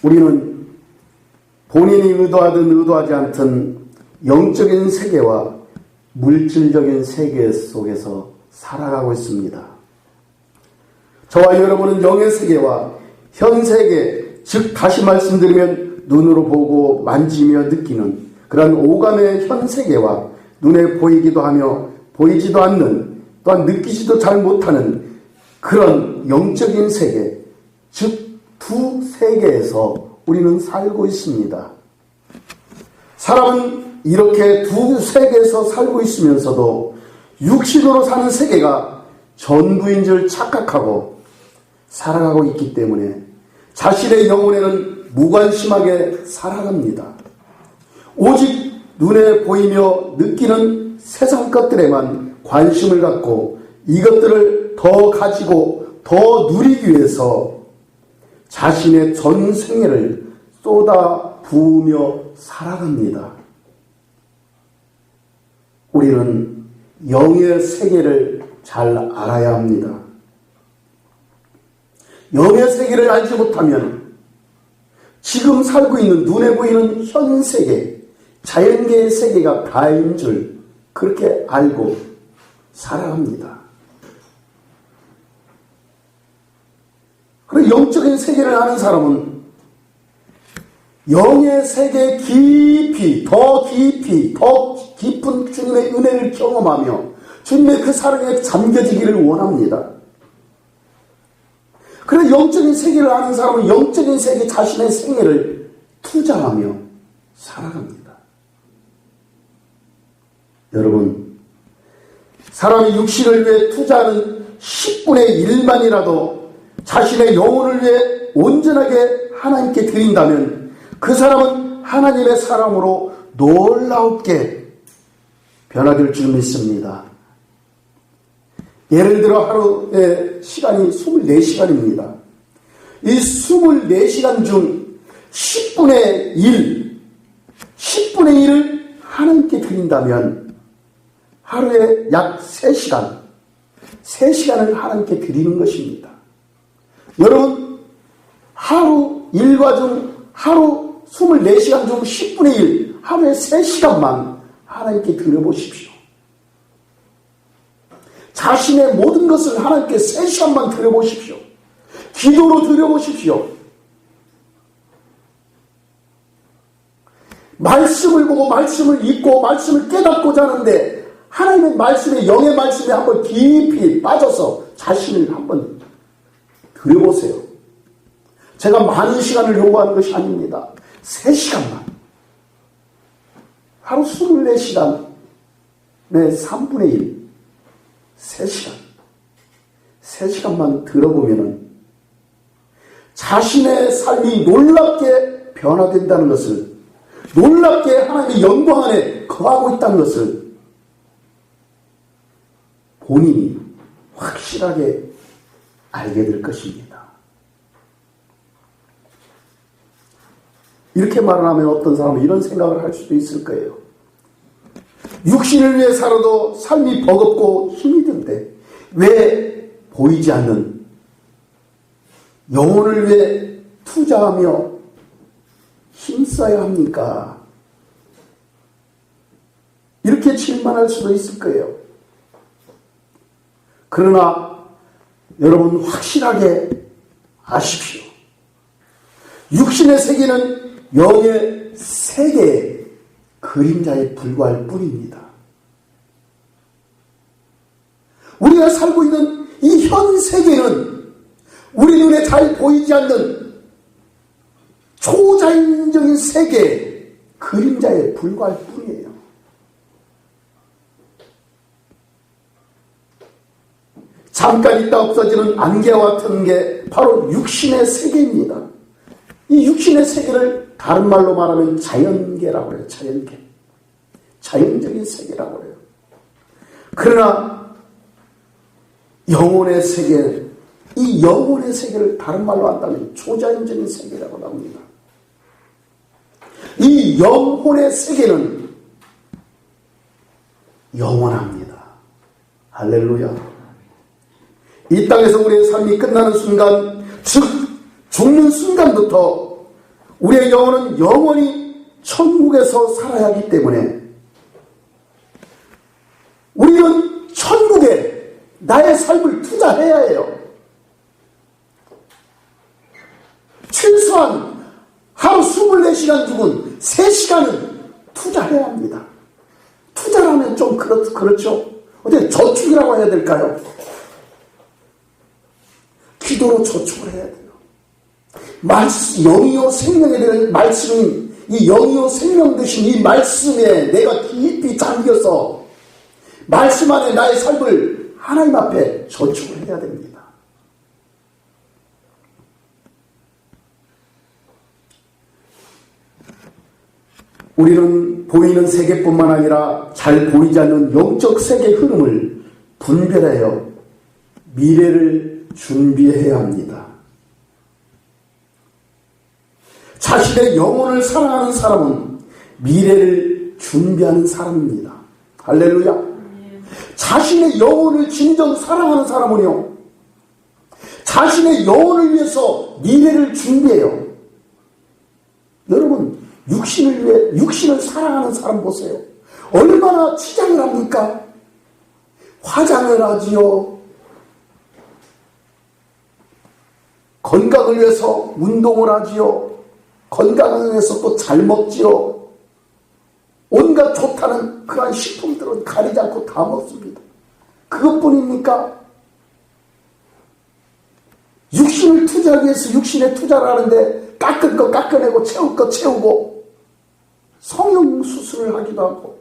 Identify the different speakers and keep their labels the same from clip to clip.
Speaker 1: 우리는 본인이 의도하든 의도하지 않든 영적인 세계와 물질적인 세계 속에서 살아가고 있습니다. 저와 여러분은 영의 세계와 현 세계, 즉 다시 말씀드리면 눈으로 보고 만지며 느끼는 그런 오감의 현 세계와 눈에 보이기도 하며 보이지도 않는, 또한 느끼지도 잘 못하는 그런 영적인 세계, 즉 두 세계에서 우리는 살고 있습니다. 사람은 이렇게 두 세계에서 살고 있으면서도 육신으로 사는 세계가 전부인 줄 착각하고 살아가고 있기 때문에 자신의 영혼에는 무관심하게 살아갑니다. 오직 눈에 보이며 느끼는 세상 것들에만 관심을 갖고 이것들을 더 가지고 더 누리기 위해서 자신의 전 생애를 쏟아 부으며 살아갑니다. 우리는 영의 세계를 잘 알아야 합니다. 영의 세계를 알지 못하면 지금 살고 있는 눈에 보이는 현 세계, 자연계의 세계가 다인 줄 그렇게 알고 살아갑니다. 그리고 영적인 세계를 아는 사람은 영의 세계 깊이, 더 깊은 주님의 은혜를 경험하며 주님의 그 사랑에 잠겨지기를 원합니다. 그래서 영적인 세계를 아는 사람은 영적인 세계 자신의 생애를 투자하며 살아갑니다. 여러분, 사람이 육신을 위해 투자하는 10분의 1만이라도 자신의 영혼을 위해 온전하게 하나님께 드린다면 그 사람은 하나님의 사람으로 놀랍게 변화될 줄 믿습니다. 예를 들어 하루의 시간이 24시간입니다. 이 24시간 중 10분의 1을 하나님께 드린다면 하루에 약 3시간을 하나님께 드리는 것입니다. 여러분, 하루 24시간 중 10분의 1, 하루에 3시간만 하나님께 드려보십시오. 자신의 모든 것을 하나님께 3시간만 드려보십시오. 기도로 드려보십시오. 말씀을 보고 말씀을 읽고 말씀을 깨닫고자 하는데 하나님의 말씀에, 영의 말씀에 한번 깊이 빠져서 자신을 한번 드려보세요. 제가 많은 시간을 요구하는 것이 아닙니다. 3시간만. 하루 24시간, 내 3분의 1, 3시간. 3시간만 들어보면은 자신의 삶이 놀랍게 변화된다는 것을, 놀랍게 하나님의 영광 안에 거하고 있다는 것을 본인이 확실하게 알게 될 것입니다. 이렇게 말을 하면 어떤 사람은 이런 생각을 할 수도 있을 거예요. 육신을 위해 살아도 삶이 버겁고 힘이 든데 왜 보이지 않는 영혼을 위해 투자하며 힘써야 합니까? 이렇게 질문할 수도 있을 거예요. 그러나 여러분 확실하게 아십시오. 육신의 세계는 영의 세계의 그림자에 불과할 뿐입니다. 우리가 살고 있는 이 현 세계는 우리 눈에 잘 보이지 않는 초자연적인 세계의 그림자에 불과할 뿐이에요. 잠깐 있다 없어지는 안개와 같은 게 바로 육신의 세계입니다. 이 육신의 세계를 다른 말로 말하면 자연계라고 해요. 자연계. 자연적인 세계라고 해요. 그러나 영혼의 세계, 이 영혼의 세계를 다른 말로 한다면 초자연적인 세계라고 나옵니다. 이 영혼의 세계는 영원합니다. 할렐루야. 이 땅에서 우리의 삶이 끝나는 순간, 즉 죽는 순간부터 우리의 영혼은 영원히 천국에서 살아야 하기 때문에 우리는 천국에 나의 삶을 투자해야 해요. 최소한 하루 24시간 중은 3시간은 투자해야 합니다. 투자라면 좀 그렇죠. 어떻게 저축이라고 해야 될까요? 기도로 저축을 해야 돼요. 영이요 생명에 대한 말씀인 이 영이요 생명 되신 이 말씀에 내가 깊이 잠겨서 말씀 안에 나의 삶을 하나님 앞에 저축을 해야 됩니다. 우리는 보이는 세계뿐만 아니라 잘 보이지 않는 영적 세계 흐름을 분별하여 미래를 준비해야 합니다. 자신의 영혼을 사랑하는 사람은 미래를 준비하는 사람입니다. 할렐루야. 자신의 영혼을 진정 사랑하는 사람은요, 자신의 영혼을 위해서 미래를 준비해요. 여러분, 육신을 사랑하는 사람 보세요. 얼마나 치장을 합니까? 화장을 하지요. 건강을 위해서 운동을 하지요. 건강을 위해서 또 잘 먹지요. 온갖 좋다는 그러한 식품들은 가리지 않고 다 먹습니다. 그것뿐입니까? 육신을 투자하기 위해서 육신에 투자를 하는데 깎을 거 깎아내고 채울 거 채우고 성형수술을 하기도 하고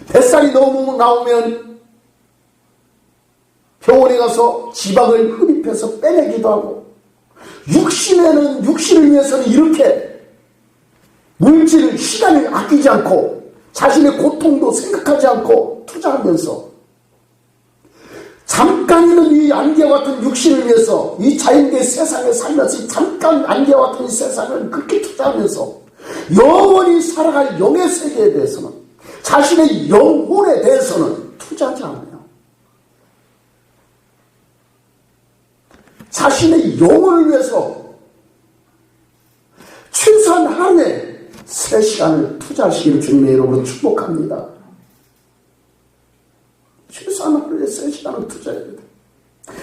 Speaker 1: 뱃살이 너무 나오면 병원에 가서 지방을 흡입해서 빼내기도 하고 육신을 위해서는 이렇게 물질을 시간을 아끼지 않고 자신의 고통도 생각하지 않고 투자하면서 잠깐 있는 이 안개와 같은 육신을 위해서 이 자연계 세상에 살면서 잠깐 안개와 같은 이 세상을 그렇게 투자하면서 영원히 살아갈 영의 세계에 대해서는 자신의 영혼에 대해서는 투자하지 않아요. 자신의 영혼을 위해서 최소한 하루에 3시간을 투자하시기를 주님의 이름으로 축복합니다. 최소한 하루에 3시간을 투자해야 돼요.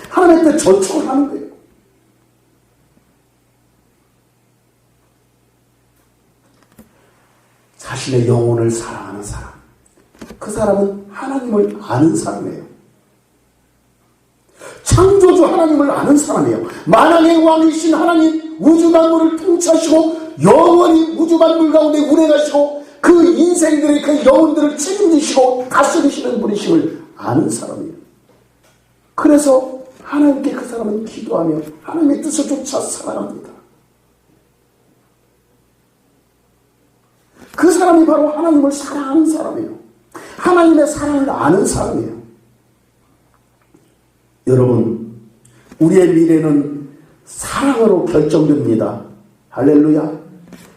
Speaker 1: 하나님 앞에 저축을 하는 거예요. 자신의 영혼을 사랑하는 사람, 그 사람은 하나님을 아는 사람이에요. 창조주 하나님을 아는 사람이에요. 만왕의 왕이신 하나님, 우주 만물을 통치하시고 영원히 우주 만물 가운데 운행하시고 그 인생들의 그 영혼들을 책임지시고 다스리시는 분이심을 아는 사람이에요. 그래서 하나님께 그 사람은 기도하며 하나님의 뜻을 쫓아 살아갑니다. 그 사람이 바로 하나님을 사랑하는 사람이에요. 하나님의 사랑을 아는 사람이에요. 여러분, 우리의 미래는 사랑으로 결정됩니다. 할렐루야.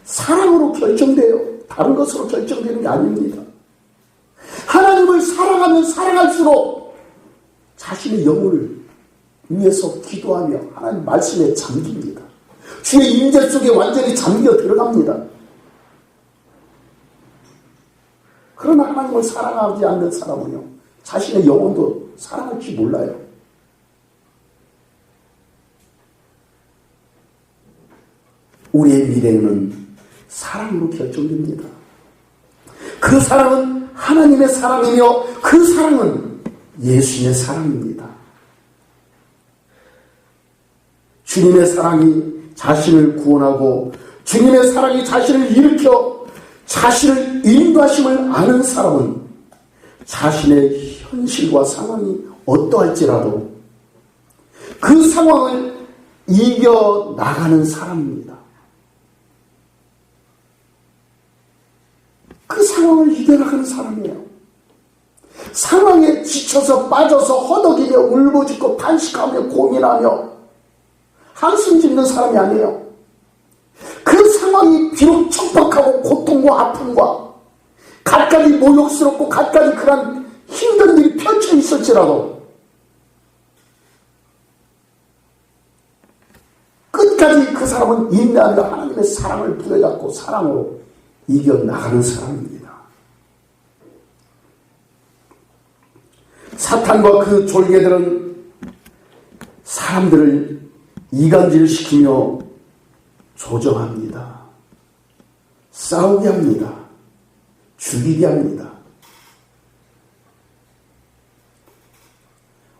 Speaker 1: 사랑으로 결정돼요. 다른 것으로 결정되는 게 아닙니다. 하나님을 사랑하면 사랑할수록 자신의 영혼을 위해서 기도하며 하나님 말씀에 잠깁니다. 주의 임재 속에 완전히 잠겨 들어갑니다. 그러나 하나님을 사랑하지 않는 사람은요, 자신의 영혼도 사랑할 줄 몰라요. 우리의 미래는 사랑으로 결정됩니다. 그 사랑은 하나님의 사랑이며 그 사랑은 예수님의 사랑입니다. 주님의 사랑이 자신을 구원하고 주님의 사랑이 자신을 일으켜 자신을 인도하심을 아는 사람은 자신의 현실과 상황이 어떠할지라도 그 상황을 이겨나가는 사람입니다. 그 상황을 이겨나가는 사람이에요. 상황에 지쳐서 빠져서 허덕이며 울부짖고 탄식하며 고민하며 한숨 짓는 사람이 아니에요. 그 상황이 비록 척박하고 고통과 아픔과 갖가지 모욕스럽고 갖가지 그런 힘든 일이 펼쳐 있을지라도 끝까지 그 사람은 인내하며 하나님의 사랑을 부여잡고 사랑으로 이겨나가는 사람입니다. 사탄과 그 졸개들은 사람들을 이간질시키며 조정합니다. 싸우게 합니다. 죽이게 합니다.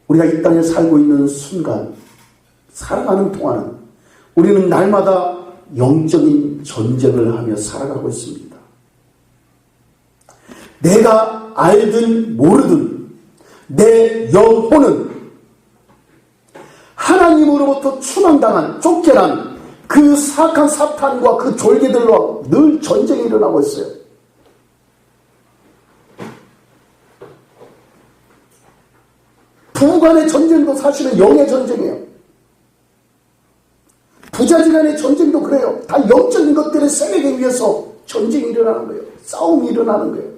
Speaker 1: 우리가 이 땅에 살고 있는 순간, 살아가는 동안은 우리는 날마다 영적인 전쟁을 하며 살아가고 있습니다. 내가 알든 모르든 내 영혼은 하나님으로부터 추방당한, 쫓겨난 그 사악한 사탄과 그 졸개들로 늘 전쟁이 일어나고 있어요. 부부간의 전쟁도 사실은 영의 전쟁이에요. 부자지간의 전쟁도 그래요. 다 영적인 것들을 세력에 위해서 전쟁이 일어나는 거예요. 싸움이 일어나는 거예요.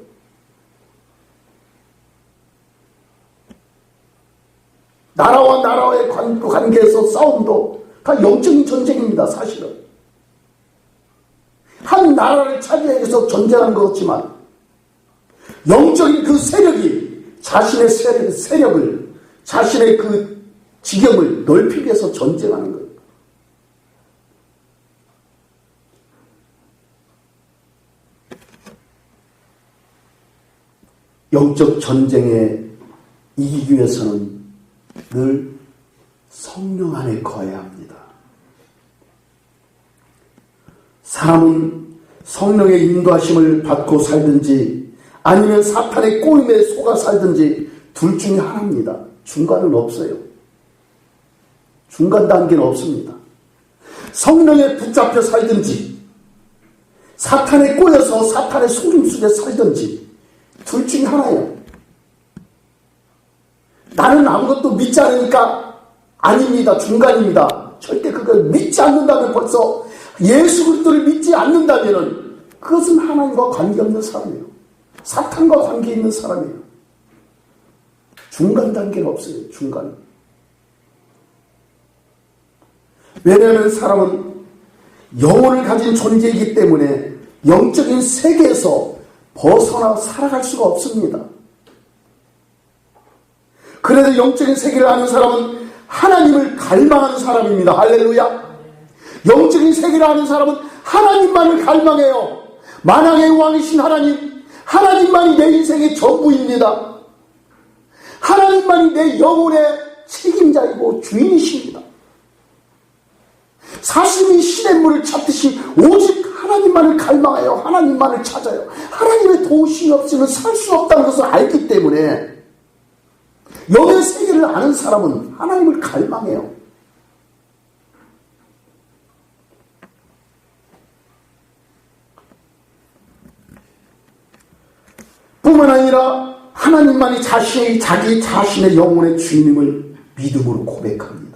Speaker 1: 나라와 나라의 관계에서 싸움도 다 영적인 전쟁입니다. 사실은 한 나라를 차지하기 위해서 전쟁하는 것 같지만 영적인 그 세력이 자신의 세력을, 자신의 그 지경을 넓히기 위해서 전쟁하는 거예요. 영적 전쟁에 이기기 위해서는 늘 성령 안에 거해야 합니다. 사람은 성령의 인도하심을 받고 살든지 아니면 사탄의 꼬임에 속아 살든지 둘 중에 하나입니다. 중간은 없어요. 중간 단계는 없습니다. 성령에 붙잡혀 살든지 사탄에 꼬여서 사탄의 속임 속에 살든지 둘 중에 하나예요. 나는 아무것도 믿지 않으니까 아닙니다. 중간입니다. 절대 그걸 믿지 않는다면, 벌써 예수 그리스도를 믿지 않는다면 그것은 하나님과 관계없는 사람이에요. 사탄과 관계 있는 사람이에요. 중간 단계는 없어요. 중간. 왜냐하면 사람은 영혼을 가진 존재이기 때문에 영적인 세계에서 벗어나 살아갈 수가 없습니다. 그래도 영적인 세계를 아는 사람은 하나님을 갈망하는 사람입니다. 할렐루야. 영적인 세계를 아는 사람은 하나님만을 갈망해요. 만왕의 왕이신 하나님, 하나님만이 내 인생의 전부입니다. 하나님만이 내 영혼의 책임자이고 주인이십니다. 사슴이 시냇물을 찾듯이 오직 하나님만을 갈망하여 하나님만을 찾아요. 하나님의 도우심이 없이는 살 수 없다는 것을 알기 때문에 영의 세계를 아는 사람은 하나님을 갈망해요. 뿐만 아니라 하나님만이 자기 자신의 영혼의 주인임을 믿음으로 고백합니다.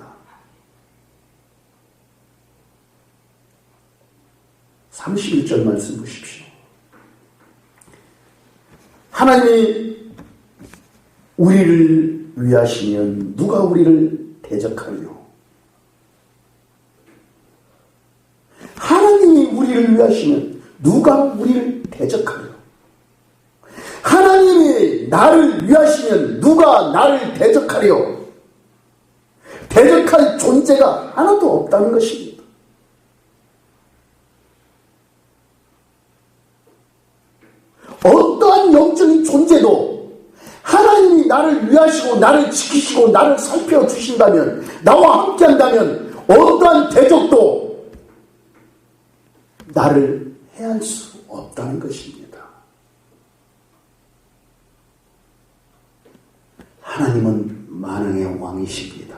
Speaker 1: 31절 말씀 보십시오. 하나님이 우리를 위하시면 누가 우리를 대적하리요? 하나님이 우리를 위하시면 누가 우리를 대적하리요? 하나님이 나를 위하시면 누가 나를 대적하리요? 대적할 존재가 하나도 없다는 것입니다. 어떠한 영적인 존재도 하나님이 나를 위하시고 나를 지키시고 나를 살펴주신다면, 나와 함께한다면 어떠한 대적도 나를 해할 수 없다는 것입니다. 하나님은 만왕의 왕이십니다.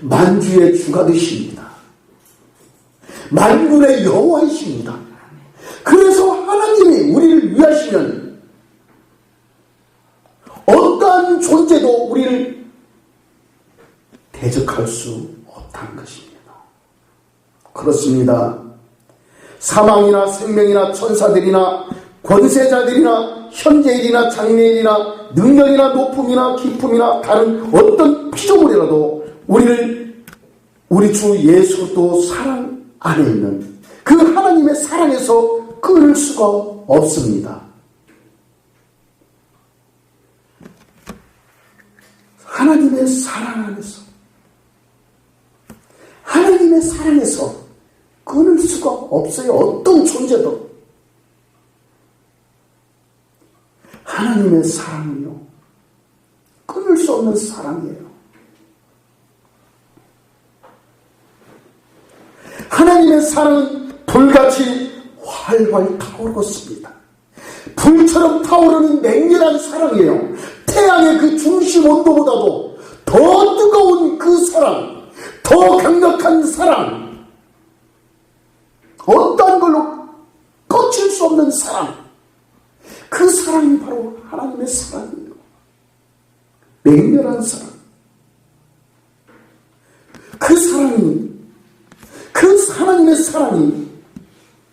Speaker 1: 만주의 주가 되십니다. 만군의 여호와이십니다. 그래서 하나님이 우리를 위하시면 어떠한 존재도 우리를 대적할 수 없다는 것입니다. 그렇습니다. 사망이나 생명이나 천사들이나 권세자들이나 현재일이나 장래일이나 능력이나 높음이나 깊음이나 다른 어떤 피조물이라도 우리를 우리 주 예수 그리스도 사랑 안에 있는 그 하나님의 사랑에서 끊을 수가 없습니다. 하나님의 사랑 안에서, 하나님의 사랑에서 끊을 수가 없어요. 어떤 존재도. 하나님의 사랑은요, 끊을 수 없는 사랑이에요. 하나님의 사랑은 불같이 활활 타오르고 있습니다. 불처럼 타오르는 맹렬한 사랑이에요. 태양의 그 중심 온도보다도 더 뜨거운 그 사랑, 더 강력한 사랑, 어떠한 걸로 꺼칠 수 없는 사랑, 그 사랑이 바로 하나님의 사랑이에요. 맹렬한 사랑. 그 사랑이, 그 하나님의 사랑이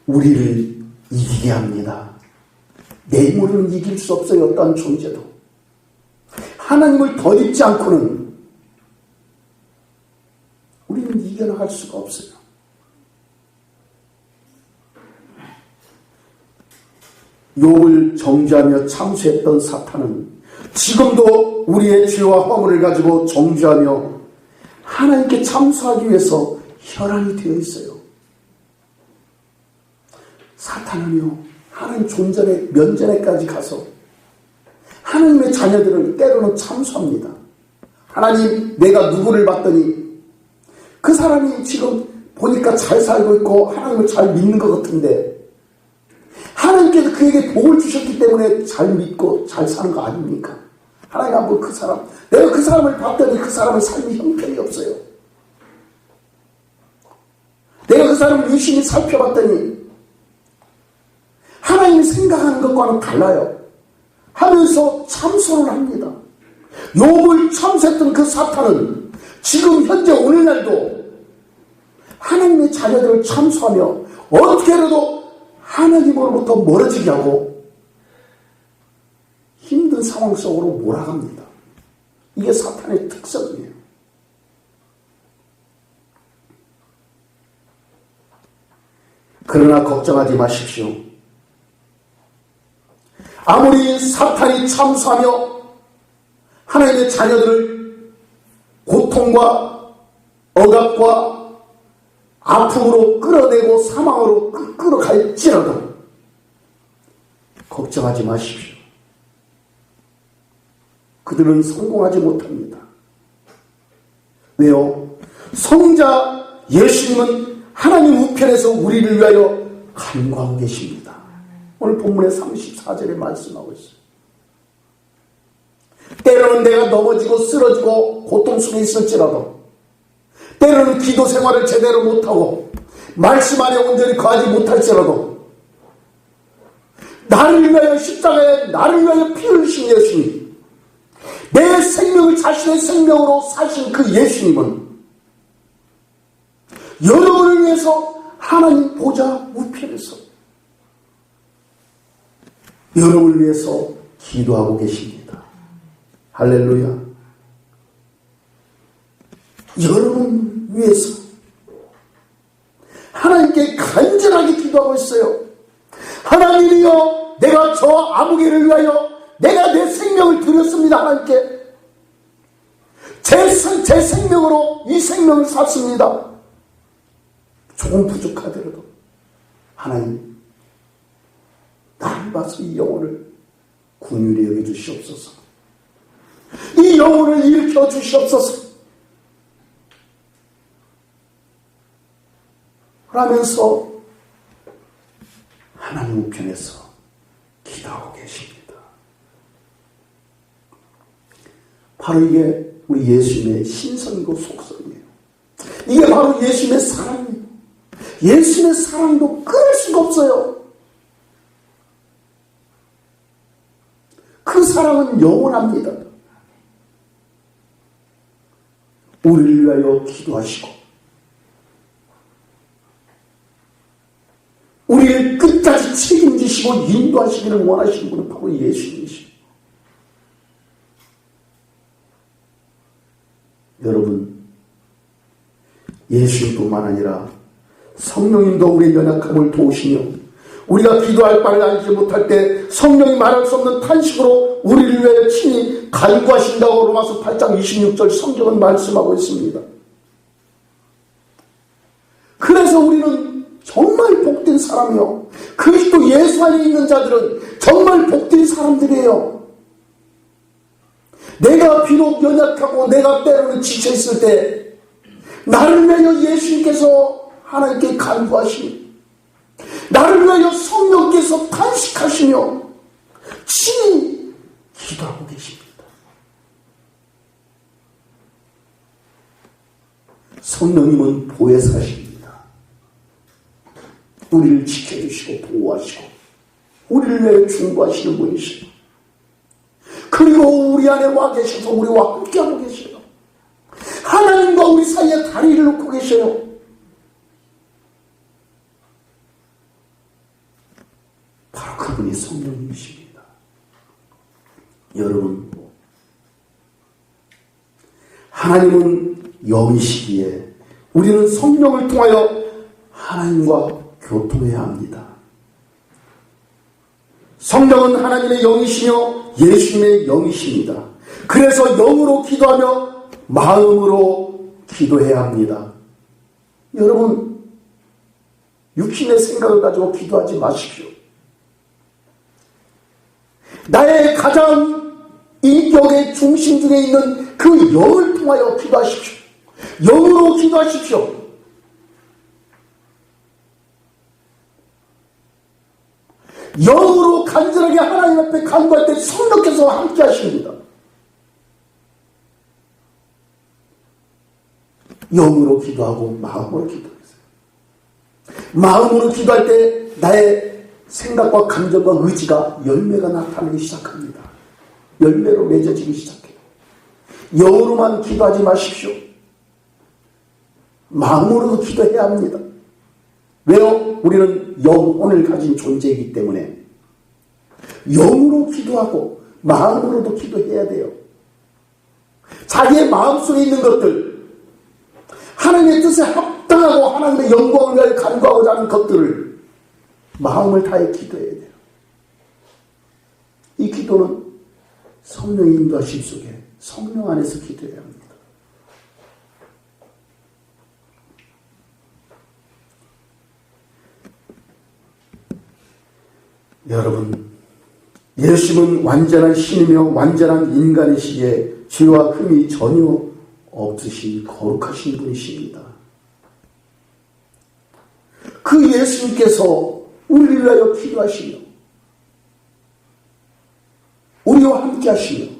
Speaker 1: 우리를 이기게 합니다. 뇌물은 이길 수 없어요. 어떠한 존재도. 하나님을 덧입지 않고는 우리는 이겨나갈 수가 없어요. 욥을 정죄하며 참수했던 사탄은 지금도 우리의 죄와 허물을 가지고 정죄하며 하나님께 참수하기 위해서 혈안이 되어 있어요. 사탄은요, 하나님 존전의 면전에까지 가서 하나님의 자녀들을 때로는 참수합니다. 하나님, 내가 누구를 봤더니 그 사람이 지금 보니까 잘 살고 있고 하나님을 잘 믿는 것 같은데 하나님께서 그에게 복을 주셨기 때문에 잘 믿고 잘 사는 거 아닙니까? 하나님 한번 그 사람, 내가 그 사람을 봤더니 그 사람의 삶이 형편이 없어요. 내가 그 사람을 유심히 살펴봤더니 하나님이 생각하는 것과는 달라요. 하면서 참소를 합니다. 욥을 참소했던 그 사탄은 지금 현재 오늘날도 하나님의 자녀들을 참소하며 어떻게라도 하나님으로부터 멀어지게 하고 힘든 상황 속으로 몰아갑니다. 이게 사탄의 특성이에요. 그러나 걱정하지 마십시오. 아무리 사탄이 참수하며 하나님의 자녀들을 고통과 억압과 아픔으로 끌어내고 사망으로 끌어갈지라도 걱정하지 마십시오. 그들은 성공하지 못합니다. 왜요? 성자 예수님은 하나님 우편에서 우리를 위하여 간구하고 계십니다. 오늘 본문의 34절에 말씀하고 있어요. 때로는 내가 넘어지고 쓰러지고 고통 속에 있을지라도, 때로는 기도 생활을 제대로 못하고 말씀 안에 온전히 거하지 못할지라도, 나를 위하여 십자가에 나를 위하여 피 흘리신 예수님, 내 생명을 자신의 생명으로 사신 그 예수님은 여러분을 위해서 하나님 보좌 우편에서 여러분을 위해서 기도하고 계십니다. 할렐루야. 여러분 위해서 하나님께 간절하게 기도하고 있어요. 하나님이여, 내가 저 아무개를 위하여 내가 내 생명을 드렸습니다. 하나님께 제 생명으로 이 생명을 샀습니다. 조금 부족하더라도 하나님, 나를 봐서 이 영혼을 긍휼히 여겨 주시옵소서. 이 영혼을 일으켜 주시옵소서. 그러면서 하나님 우편에서 기도하고 계십니다. 바로 이게 우리 예수님의 신성이고 속성이에요. 이게 바로 예수님의 사랑이에요. 예수님의 사랑도 끊을 수가 없어요. 그 사랑은 영원합니다. 우리를 위하여 기도하시고 우리를 끝까지 책임지시고 인도하시기를 원하시는 분은 바로 예수님이시죠. 여러분, 예수님뿐만 아니라 성령님도 우리의 연약함을 도우시며 우리가 기도할 바를 알지 못할 때 성령이 말할 수 없는 탄식으로 우리를 위하여 친히 간구하신다고 로마서 8장 26절 성경은 말씀하고 있습니다. 그래서 우리는 정말 복된 사람이요, 그리스도 예수 안에 있는 자들은 정말 복된 사람들이에요. 내가 비록 연약하고 내가 때로는 지쳐있을 때 나를 위하여 예수님께서 하나님께 간구하시니 나를 위하여 성령께서 탄식하시며 친히 기도하고 계십니다. 성령님은 보혜사십니다. 우리를 지켜주시고 보호하시고 우리를 위하여 중보하시는 분이시고, 그리고 우리 안에 와 계셔서 우리와 함께하고 계셔요. 하나님과 우리 사이에 다리를 놓고 계셔요. 바로 그분이 성령님이십니다. 여러분, 하나님은 영이시기에 우리는 성령을 통하여 하나님과 교통해야 합니다. 성령은 하나님의 영이시며 예수님의 영이십니다. 그래서 영으로 기도하며 마음으로 기도해야 합니다. 여러분, 육신의 생각을 가지고 기도하지 마십시오. 나의 가장 인격의 중심 중에 있는 그 영을 통하여 기도하십시오. 영으로 기도하십시오. 영으로 간절하게 하나님 앞에 간구할 때 성령께서 함께 하십니다. 영으로 기도하고 마음으로 기도하세요. 마음으로 기도할 때 나의 생각과 감정과 의지가 열매가 나타나기 시작합니다. 열매로 맺어지기 시작해요. 영으로만 기도하지 마십시오. 마음으로도 기도해야 합니다. 왜요? 우리는 영혼을 가진 존재이기 때문에 영으로 기도하고 마음으로도 기도해야 돼요. 자기의 마음속에 있는 것들, 하나님의 뜻에 합당하고 하나님의 영광을 위하여 간구하고자 하는 것들을 마음을 다해 기도해야 돼요. 이 기도는 성령의 인도하심 속에 성령 안에서 기도해야 합니다. 여러분, 예수님은 완전한 신이며 완전한 인간이시기에 죄와 흠이 전혀 없으신 거룩하신 분이십니다. 그 예수님께서 우리를 위하여 기도하시며 우리와 함께 하시며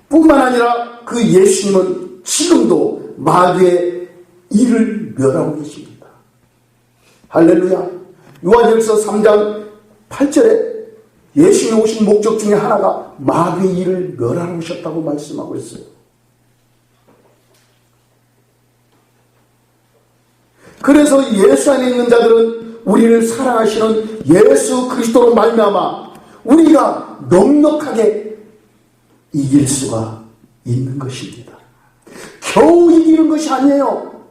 Speaker 1: 뿐만 아니라 그 예수님은 지금도 마귀의 일을 멸하고 계십니다. 할렐루야. 요한일서 3장 8절에 예수님이 오신 목적 중에 하나가 마귀의 일을 멸하러 오셨다고 말씀하고 있어요. 그래서 예수 안에 있는 자들은 우리를 사랑하시는 예수 그리스도로 말미암아 우리가 넉넉하게 이길 수가 있는 것입니다. 겨우 이기는 것이 아니에요.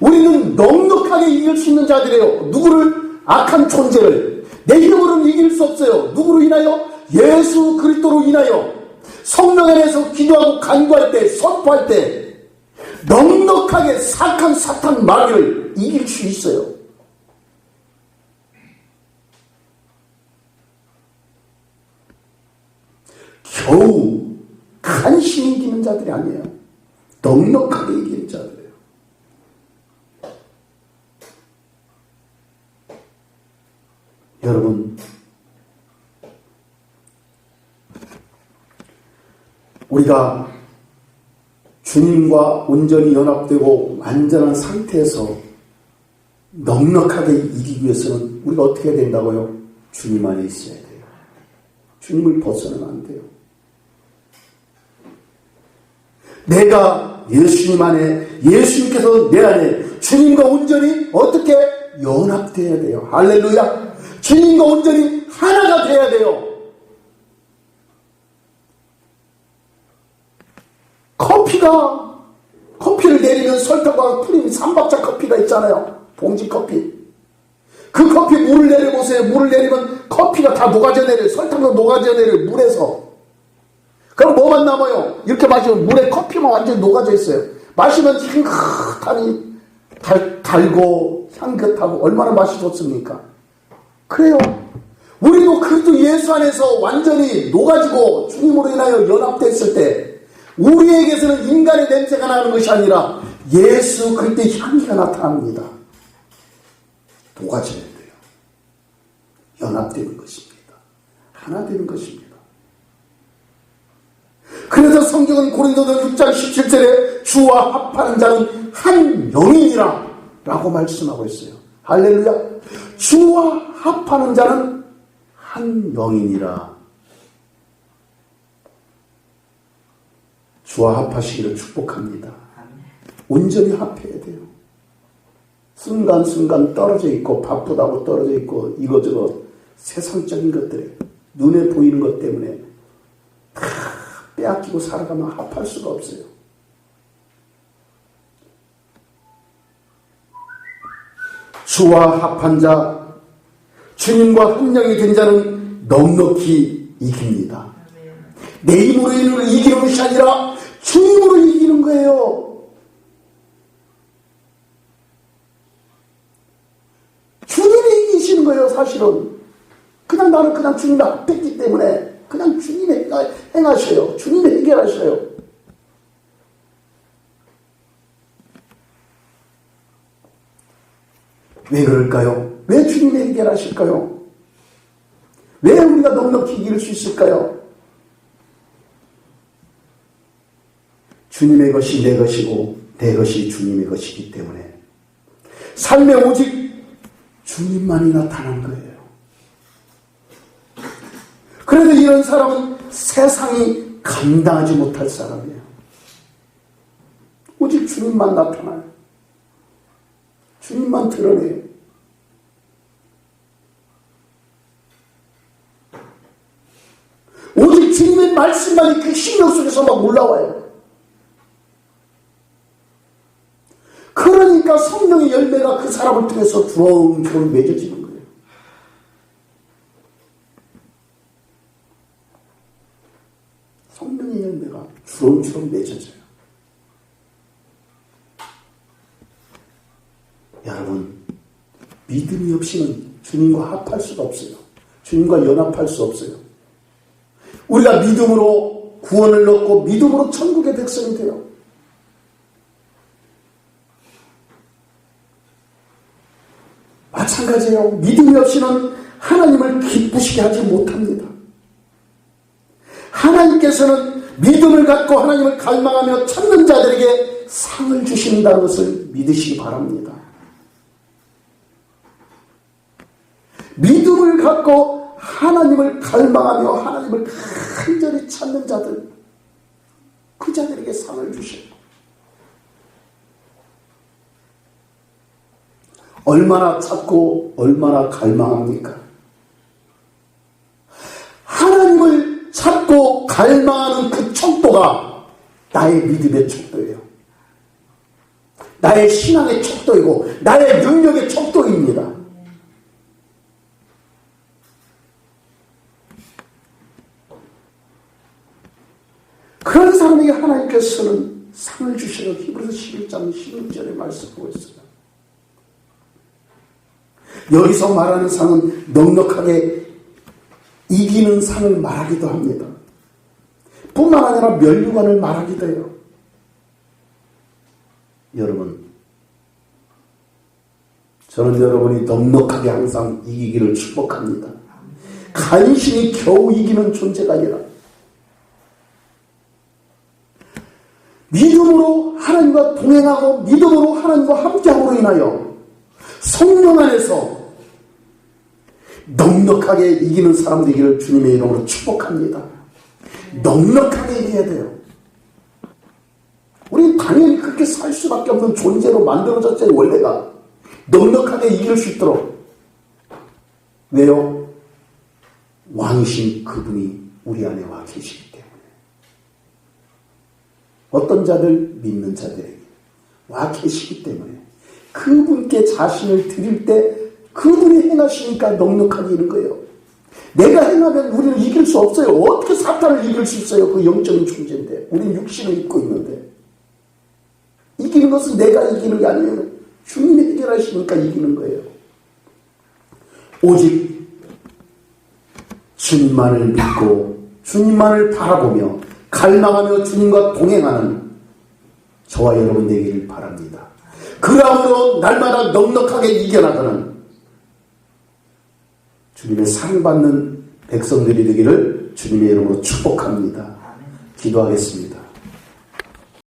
Speaker 1: 우리는 넉넉하게 이길 수 있는 자들이에요. 누구를? 악한 존재를. 내 힘으로는 이길 수 없어요. 누구로 인하여? 예수 그리스도로 인하여. 성령 안에서 기도하고 간구할 때, 선포할 때 넉넉하게 사악한 사탄 마귀를 이길 수 있어요. 겨우 간신히 이기는 자들이 아니에요. 넉넉하게 이기는 자들이에요. 여러분, 우리가 주님과 온전히 연합되고 완전한 상태에서 넉넉하게 이기기 위해서는 우리가 어떻게 해야 된다고요? 주님 안에 있어야 돼요. 주님을 벗어나면 안 돼요. 내가 예수님 안에, 예수님께서 내 안에 주님과 온전히 어떻게 연합되어야 돼요. 할렐루야. 주님과 온전히 하나가 되어야 돼요. 커피를 내리면 설탕과 풀린 3박자 커피가 있잖아요. 봉지 커피. 그 커피 물을 내려보세요. 물을 내리면 커피가 다 녹아져 내려요. 설탕도 녹아져 내려요. 물에서. 그럼 뭐만 남아요? 이렇게 마시면 물에 커피만 완전히 녹아져 있어요. 마시면 향긋하니 달고 향긋하고 얼마나 맛이 좋습니까? 그래요. 우리도 그리스도 예수 안에서 완전히 녹아지고 주님으로 인하여 연합됐을 때 우리에게서는 인간의 냄새가 나는 것이 아니라 예수 그리스도의 향기가 나타납니다. 녹아져야 돼요. 연합되는 것입니다. 하나 되는 것입니다. 그래서 성경은 고린도서 6장 17절에 주와 합하는 자는 한 영이니라 라고 말씀하고 있어요. 할렐루야. 주와 합하는 자는 한 영이니라. 주와 합하시기를 축복합니다. 온전히 합해야 돼요. 순간순간 떨어져 있고 바쁘다고 떨어져 있고 이거저거 세상적인 것들에 눈에 보이는 것 때문에 다 빼앗기고 살아가면 합할 수가 없어요. 주와 합한 자, 주님과 한 영이 된 자는 넉넉히 이깁니다. 내 힘으로 이기는 것이 아니라 주님으로 이기는 거예요. 주님이 이기시는 거예요. 사실은 그냥 나는 그냥 주님의 합했기 때문에 그냥 주님이 행하셔요. 주님이 해결하셔요. 왜 그럴까요? 왜 주님이 해결하실까요? 왜 우리가 넉넉히 이길 수 있을까요? 주님의 것이 내 것이고 내 것이 주님의 것이기 때문에 삶에 오직 주님만이 나타난 거예요. 그래서 이런 사람은 세상이 감당하지 못할 사람이에요. 오직 주님만 나타나요. 주님만 드러내요. 오직 주님의 말씀만이 그 심령 속에서 막 올라와요. 그러니까 성령의 열매가 그 사람을 통해서 주렁주렁 맺어지는 거예요. 성령의 열매가 주렁주렁 맺어져요. 여러분, 믿음이 없이는 주님과 합할 수가 없어요. 주님과 연합할 수 없어요. 우리가 믿음으로 구원을 얻고 믿음으로 천국의 백성이 돼요. 마찬가지예요. 믿음이 없이는 하나님을 기쁘시게 하지 못합니다. 하나님께서는 믿음을 갖고 하나님을 갈망하며 찾는 자들에게 상을 주신다는 것을 믿으시기 바랍니다. 믿음을 갖고 하나님을 갈망하며 하나님을 간절히 찾는 자들, 그 자들에게 상을 주셔요. 얼마나 찾고 얼마나 갈망합니까? 하나님을 찾고 갈망하는 그 척도가 나의 믿음의 척도예요. 나의 신앙의 척도이고 나의 능력의 척도입니다. 그런 사람에게 하나님께서는 상을 주시라고 히브리서 11장 16절에 말씀하고 있어요. 여기서 말하는 상은 넉넉하게 이기는 상을 말하기도 합니다. 뿐만 아니라 면류관을 말하기도 해요. 여러분, 저는 여러분이 넉넉하게 항상 이기기를 축복합니다. 간신히 겨우 이기는 존재가 아니라 믿음으로 하나님과 동행하고 믿음으로 하나님과 함께함으로 인하여 성령 안에서 넉넉하게 이기는 사람 되기를 주님의 이름으로 축복합니다. 넉넉하게 이겨야 돼요. 우리는 당연히 그렇게 살 수밖에 없는 존재로 만들어졌잖아요. 원래가 넉넉하게 이길 수 있도록. 왜요? 왕이신 그분이 우리 안에 와 계시기 때문에. 어떤 자들? 믿는 자들에게. 와 계시기 때문에 그분께 자신을 드릴 때 그분이 행하시니까 넉넉하게 이는 거예요. 내가 행하면 우리는 이길 수 없어요. 어떻게 사탄을 이길 수 있어요? 그 영적인 존재인데 우리는 육신을 입고 있는데 이기는 것은 내가 이기는 게 아니에요. 주님이 해결하시니까 이기는 거예요. 오직 주님만을 믿고 주님만을 바라보며 갈망하며 주님과 동행하는 저와 여러분 되기를 바랍니다. 그러므로 날마다 넉넉하게 이겨나가는 주님의 사랑받는 백성들이 되기를 주님의 이름으로 축복합니다. 기도하겠습니다.